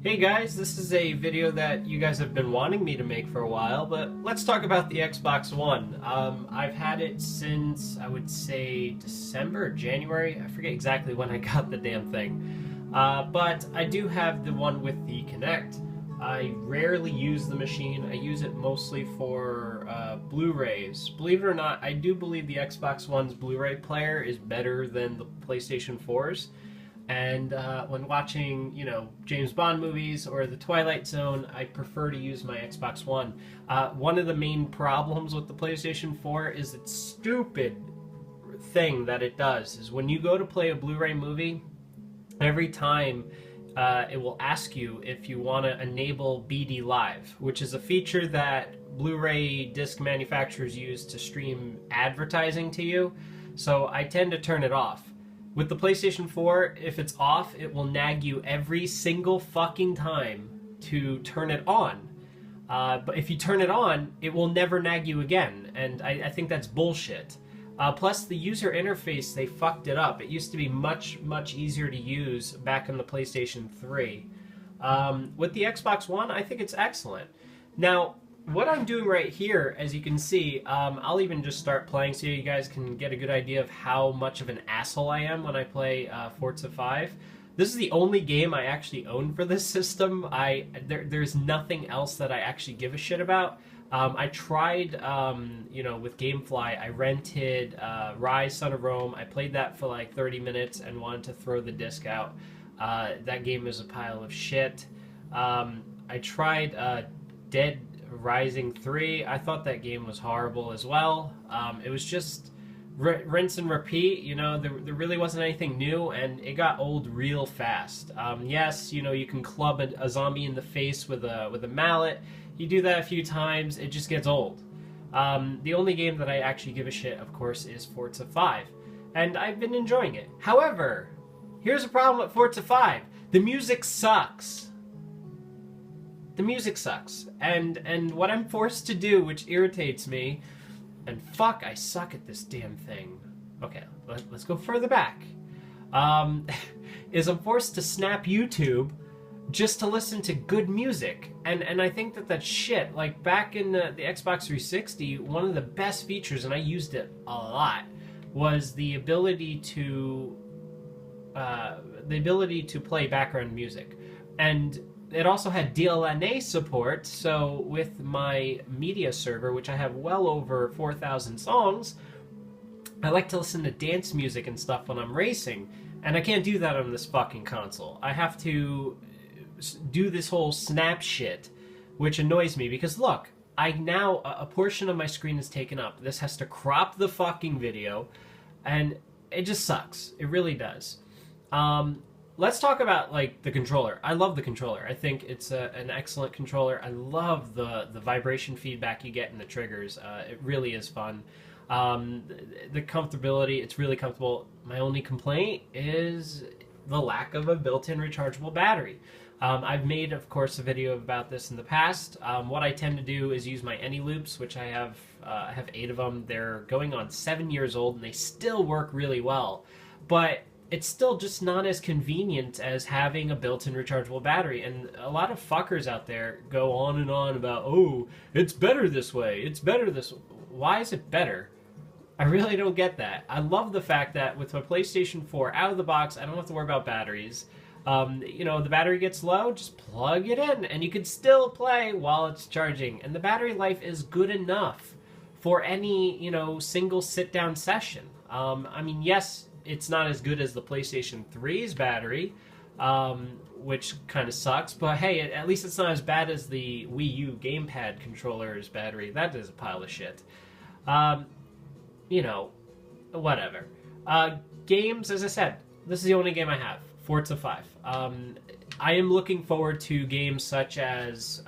Hey guys, this is a video that you guys have been wanting me to make for a while, but let's talk about the Xbox One. I've had it since, I would say, December or January. I forget exactly when I got the damn thing. But I do have the one with the Kinect. I rarely use the machine. I use it mostly for Blu-rays. Believe it or not, I do believe the Xbox One's Blu-ray player is better than the PlayStation 4's. And when watching, James Bond movies or The Twilight Zone, I prefer to use my Xbox One. One of the main problems with the PlayStation 4 is its stupid thing that it does is when you go to play a Blu-ray movie, every time it will ask you if you want to enable BD Live, which is a feature that Blu-ray disc manufacturers use to stream advertising to you. So I tend to turn it off. With the PlayStation 4, if it's off, it will nag you every single fucking time to turn it on. But if you turn it on, it will never nag you again, and I think that's bullshit. Plus, the user interface, they fucked it up. It used to be much, much easier to use back in the PlayStation 3. With the Xbox One, I think it's excellent. Now, what I'm doing right here, as you can see, I'll even just start playing so you guys can get a good idea of how much of an asshole I am when I play Forza 5. This is the only game I actually own for this system. There's nothing else that I actually give a shit about. I tried, with GameFly, I rented Ryse, Son of Rome. I played that for like 30 minutes and wanted to throw the disc out. That game is a pile of shit. I tried Dead Rising 3. I thought that game was horrible as well. It was just rinse and repeat. There really wasn't anything new, and it got old real fast. Yes, you can club a zombie in the face with a mallet. You do that a few times, it just gets old. The only game that I actually give a shit, of course, is Forza 5, and I've been enjoying it. However, here's a problem with Forza 5. The music sucks. The music sucks, and what I'm forced to do, which irritates me, and fuck, I suck at this damn thing. Okay, let's go further back. Is I'm forced to snap YouTube just to listen to good music, and I think that's shit. Like back in the Xbox 360, one of the best features, and I used it a lot, was the ability to play background music, and it also had DLNA support, so with my media server, which I have well over 4,000 songs, I like to listen to dance music and stuff when I'm racing, and I can't do that on this fucking console. I have to do this whole snap shit, which annoys me, because look, a portion of my screen is taken up. This has to crop the fucking video, and it just sucks. It really does. Let's talk about, the controller. I love the controller. I think it's an excellent controller. I love the vibration feedback you get in the triggers. It really is fun. The comfortability, it's really comfortable. My only complaint is the lack of a built-in rechargeable battery. I've made, of course, a video about this in the past. What I tend to do is use my AnyLoops, which I have 8 of them. They're going on 7 years old, and they still work really well. But it's still just not as convenient as having a built-in rechargeable battery. And a lot of fuckers out there go on and on about, oh, it's better this way, it's better this way. Why is it better? I really don't get that. I love the fact that with my PlayStation 4 out of the box, I don't have to worry about batteries. The battery gets low, just plug it in, and you can still play while it's charging. And the battery life is good enough for any, single sit-down session. Yes, it's not as good as the PlayStation 3's battery, which kind of sucks, but hey, at least it's not as bad as the Wii U gamepad controller's battery. That is a pile of shit. Whatever. Games, as I said, this is the only game I have, Forza 5. I am looking forward to games such as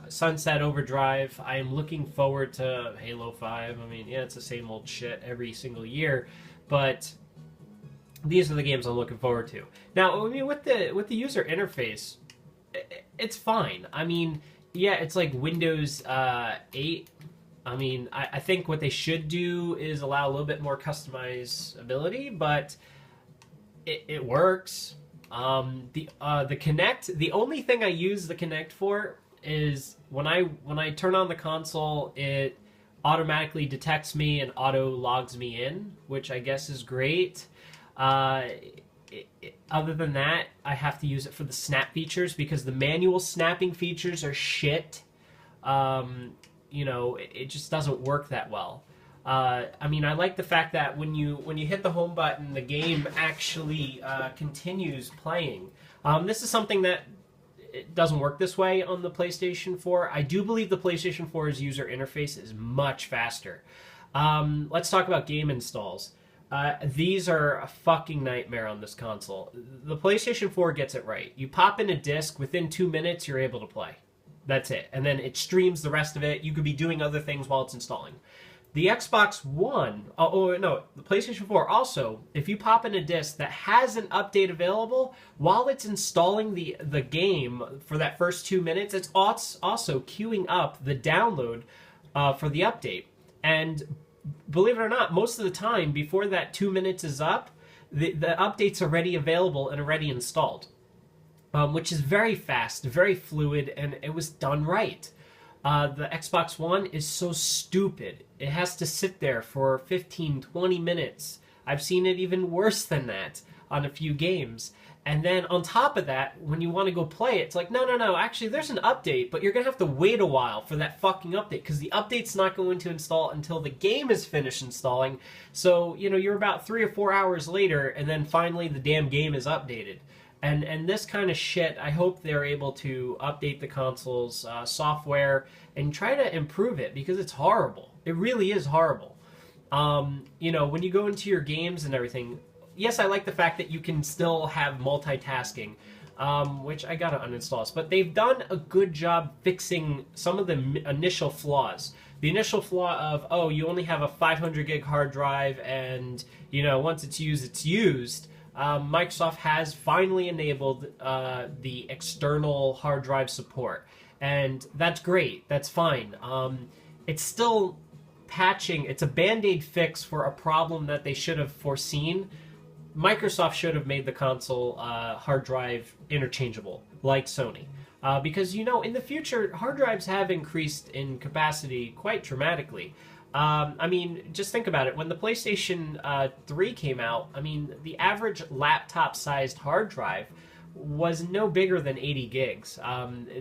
Sunset Overdrive. I am looking forward to Halo 5. It's the same old shit every single year, but these are the games I'm looking forward to. Now, with the user interface, it's fine. It's like Windows 8. I think what they should do is allow a little bit more customizability, but it works. The Kinect, the only thing I use the Kinect for is when I turn on the console, it automatically detects me and auto logs me in, which I guess is great. Other than that, I have to use it for the snap features because the manual snapping features are shit. It just doesn't work that well. I mean, I like the fact that when you hit the home button, the game actually continues playing. This is something that it doesn't work this way on the PlayStation 4. I do believe the PlayStation 4's user interface is much faster. Let's talk about game installs. These are a fucking nightmare on this console. The PlayStation 4 gets it right. You pop in a disc, within 2 minutes, you're able to play. That's it. And then it streams the rest of it. You could be doing other things while it's installing. The Xbox One, the PlayStation 4 also, if you pop in a disc that has an update available, while it's installing the game for that first 2 minutes, it's also queuing up the download for the update. And believe it or not, most of the time, before that 2 minutes is up, the update's already available and already installed. Which is very fast, very fluid, and it was done right. The Xbox One is so stupid. It has to sit there for 15, 20 minutes. I've seen it even worse than that on a few games. And then on top of that, when you want to go play it, it's like, no, actually there's an update, but you're going to have to wait a while for that fucking update, because the update's not going to install until the game is finished installing. So, you're about 3 or 4 hours later, and then finally the damn game is updated. And this kind of shit, I hope they're able to update the console's software and try to improve it, because it's horrible. It really is horrible. When you go into your games and everything, yes, I like the fact that you can still have multitasking, which I gotta uninstall. But they've done a good job fixing some of the initial flaws. The initial flaw of, you only have a 500 gig hard drive, and, once it's used, it's used. Microsoft has finally enabled the external hard drive support, and that's great. That's fine. It's still patching. It's a band-aid fix for a problem that they should have foreseen. Microsoft should have made the console hard drive interchangeable, like Sony. Because, in the future, hard drives have increased in capacity quite dramatically. Just think about it. When the PlayStation 3 came out, the average laptop-sized hard drive was no bigger than 80 gigs.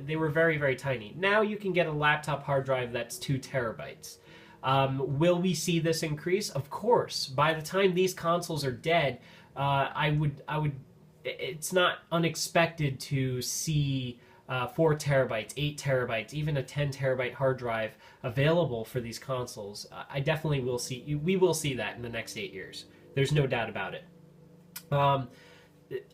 They were very, very tiny. Now you can get a laptop hard drive that's 2 terabytes. Will we see this increase? Of course. By the time these consoles are dead, it's not unexpected to see 4 terabytes, 8 terabytes, even a 10 terabyte hard drive available for these consoles. I definitely will see. We will see that in the next 8 years. There's no doubt about it.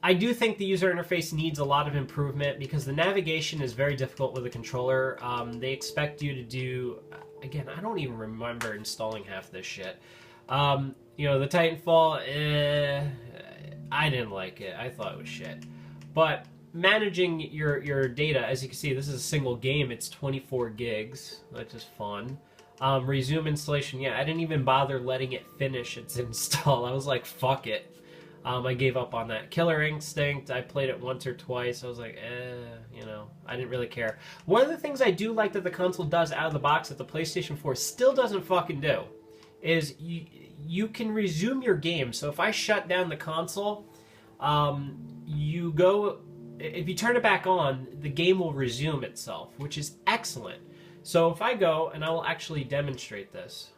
I do think the user interface needs a lot of improvement, because the navigation is very difficult with a controller. They expect you to do, again, I don't even remember installing half this shit. The Titanfall, I didn't like it. I thought it was shit. But managing your data, as you can see, this is a single game. It's 24 gigs, which is fun. Resume installation. Yeah, I didn't even bother letting it finish its install. I was like, fuck it. I gave up on that. Killer Instinct, I played it once or twice. I was like, I didn't really care. One of the things I do like that the console does out of the box that the PlayStation 4 still doesn't fucking do is you can resume your game. So if I shut down the console, if you turn it back on, the game will resume itself, which is excellent. So if I go, and I will actually demonstrate this.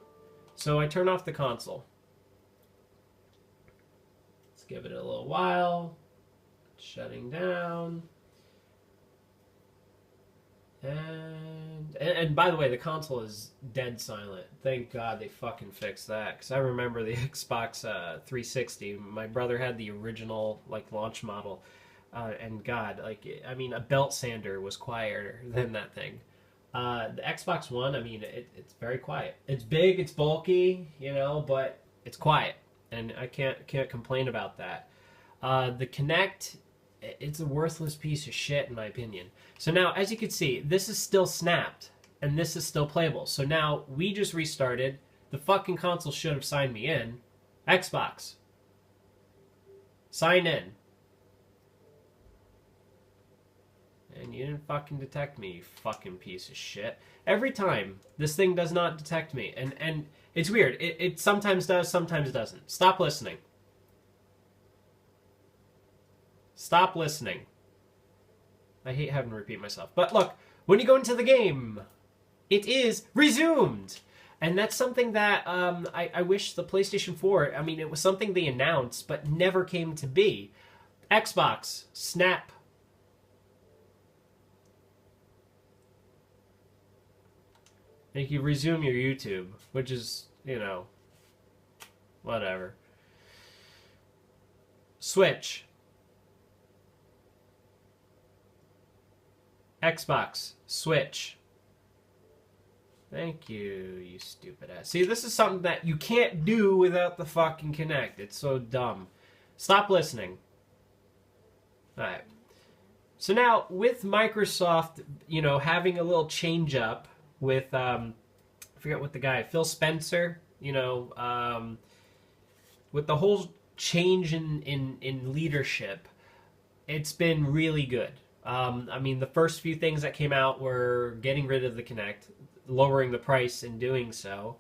So I turn off the console. Let's give it a little while. Shutting down. And by the way, the console is dead silent. Thank God they fucking fixed that, because I remember the Xbox 360. My brother had the original launch model, and God, a belt sander was quieter than that thing. The Xbox One, it's very quiet. It's big, it's bulky, but it's quiet, and I can't complain about that. The Kinect, it's a worthless piece of shit in my opinion. So now, as you can see, this is still snapped, and this is still playable. So now, we just restarted. The fucking console should have signed me in. Xbox. Sign in. You didn't fucking detect me, you fucking piece of shit. Every time, this thing does not detect me. And it's weird. It sometimes does, sometimes doesn't. Stop listening. Stop listening. I hate having to repeat myself. But look, when you go into the game, it is resumed. And that's something that I wish the PlayStation 4, I mean, it was something they announced, but never came to be. Xbox, snap. Make you resume your YouTube, which is, you know, whatever. Switch. Xbox, Switch. Thank you, you stupid ass. See, this is something that you can't do without the fucking Kinect. It's so dumb. Stop listening. Alright. So now, with Microsoft, you know, having a little change up with, I forget what the guy, Phil Spencer, you know, with the whole change in leadership, it's been really good. I mean, the first few things that came out were getting rid of the Kinect, lowering the price in doing so,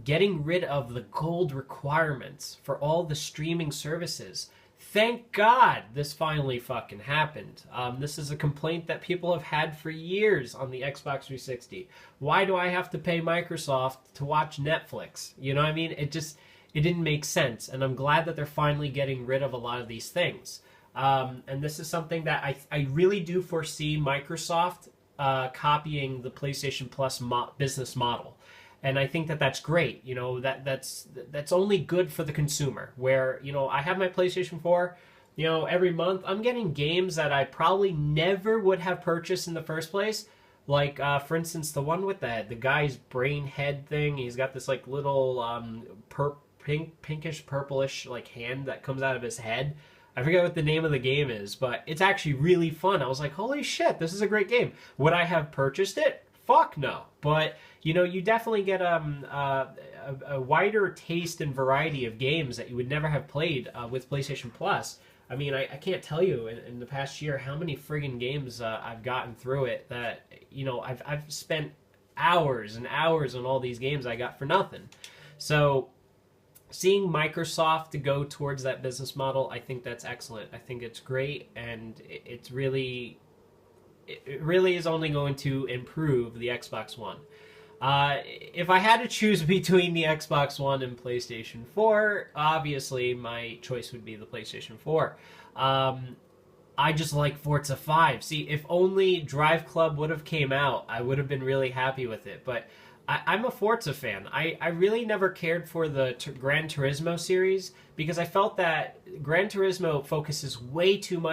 getting rid of the gold requirements for all the streaming services. Thank God this finally fucking happened. This is a complaint that people have had for years on the Xbox 360. Why do I have to pay Microsoft to watch Netflix? You know what I mean? It didn't make sense, and I'm glad that they're finally getting rid of a lot of these things. And this is something that I really do foresee Microsoft copying the PlayStation Plus business model. And I think that that's great. You know, that's only good for the consumer. Where, you know, I have my PlayStation 4, you know, every month I'm getting games that I probably never would have purchased in the first place. Like, for instance, the one with the guy's brain head thing. He's got this, like, little pinkish, purplish, like, hand that comes out of his head. I forget what the name of the game is, but it's actually really fun. I was like, holy shit, this is a great game. Would I have purchased it? Fuck no. But, you know, you definitely get a wider taste and variety of games that you would never have played with PlayStation Plus. I mean, I can't tell you in the past year how many friggin' games I've gotten through it that, you know, I've spent hours and hours on all these games I got for nothing. So seeing Microsoft to go towards that business model, I think that's excellent. I think it's great, and it really is only going to improve the Xbox One. If I had to choose between the Xbox One and PlayStation 4, obviously my choice would be the PlayStation 4. I just like Forza 5. See, if only Drive Club would have came out, I would have been really happy with it. But I'm a Forza fan. I really never cared for the Gran Turismo series because I felt that Gran Turismo focuses way too much